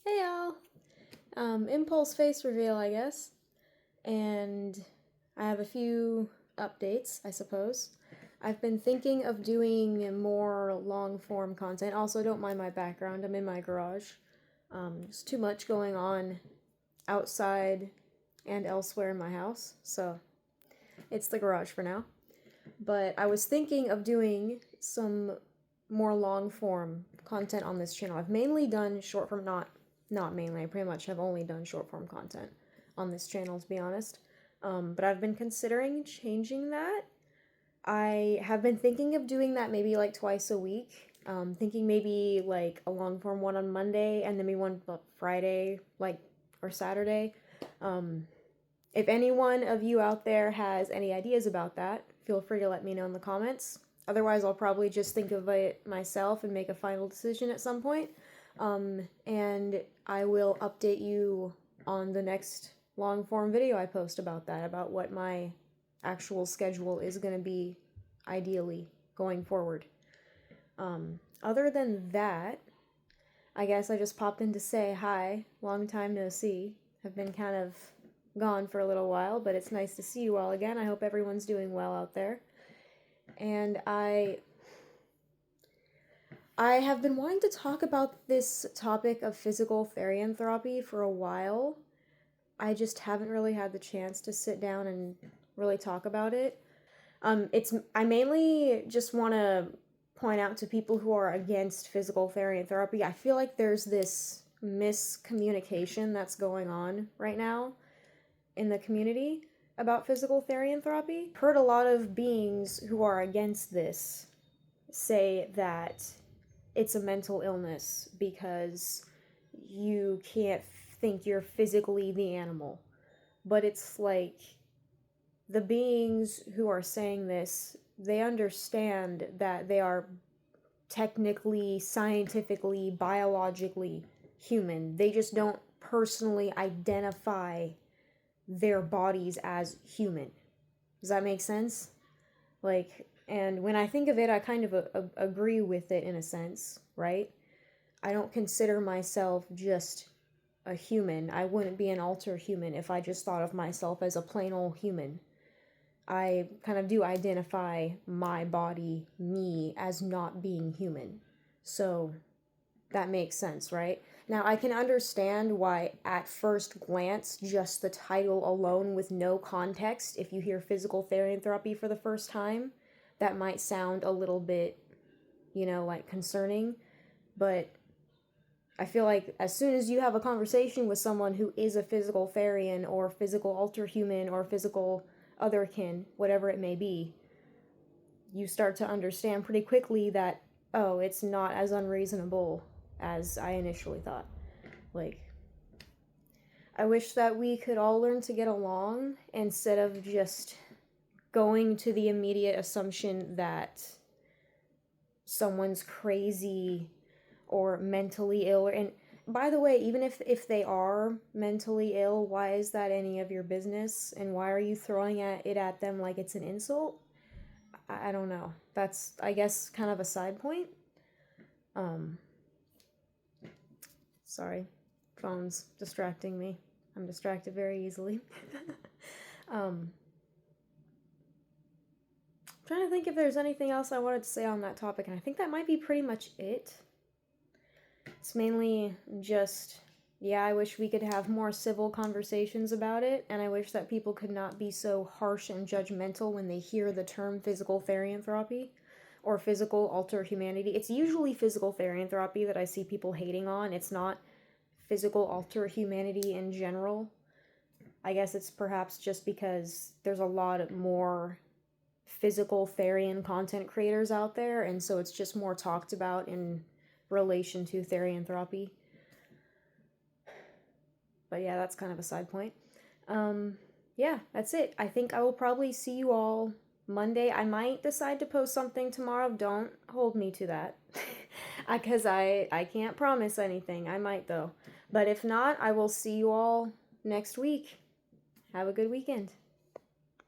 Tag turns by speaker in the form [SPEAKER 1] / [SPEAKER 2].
[SPEAKER 1] Hey y'all! Impulse face reveal, I guess. And I have a few updates, I suppose. I've been thinking of doing more long form content. Also, don't mind my background, I'm in my garage. There's too much going on outside and elsewhere in my house, so it's the garage for now. But I was thinking of doing some more long form content on this channel. I've mainly done short form, not mainly, I pretty much have only done short form content on this channel, to be honest. But I've been considering changing that. I have been thinking of doing that maybe like twice a week. Thinking maybe like a long form one on Monday and then maybe one Friday, or Saturday. If anyone of you out there has any ideas about that, feel free to let me know in the comments. Otherwise, I'll probably just think of it myself and make a final decision at some point. And I will update you on the next long form video I post about that, about what my actual schedule is going to be ideally going forward. Other than that, I guess I just popped in to say hi. Long time no see. I've been kind of gone for a little while, but it's nice to see you all again. I hope everyone's doing well out there. And I have been wanting to talk about this topic of physical therianthropy for a while. I just haven't really had the chance to sit down and really talk about it. I mainly just want to point out to people who are against physical therianthropy, I feel like there's this miscommunication that's going on right now in the community about physical therianthropy. Heard a lot of beings who are against this say that it's a mental illness because you can't think you're physically the animal. But it's like, the beings who are saying this, they understand that they are technically, scientifically, biologically human. They just don't personally identify their bodies as human. Does that make sense? And when I think of it, I kind of agree with it in a sense, right? I don't consider myself just a human. I wouldn't be an alter human if I just thought of myself as a plain old human. I kind of do identify my body, me, as not being human. So that makes sense, right? Now, I can understand why, at first glance, just the title alone with no context, if you hear physical therianthropy for the first time, that might sound a little bit, concerning. But I feel like as soon as you have a conversation with someone who is a physical therian or physical alterhuman or physical otherkin, whatever it may be, you start to understand pretty quickly that, oh, it's not as unreasonable as I initially thought. I wish that we could all learn to get along instead of just going to the immediate assumption that someone's crazy or mentally ill. And by the way, even if they are mentally ill, why is that any of your business? And why are you throwing it at them like it's an insult? I don't know. That's, I guess, kind of a side point. Sorry. Phone's distracting me. I'm distracted very easily. Trying to think if there's anything else I wanted to say on that topic, and I think that might be pretty much it. It's mainly just, yeah, I wish we could have more civil conversations about it, and I wish that people could not be so harsh and judgmental when they hear the term physical therianthropy or physical alterhumanity. It's usually physical therianthropy that I see people hating on. It's not physical alterhumanity in general. I guess it's perhaps just because there's a lot more physical therian content creators out there, and so it's just more talked about in relation to therianthropy. But yeah, that's kind of a side point. Yeah, that's it. I think I will probably see you all Monday. I might decide to post something tomorrow. Don't hold me to that. Because I can't promise anything. I might, though. But if not, I will see you all next week. Have a good weekend.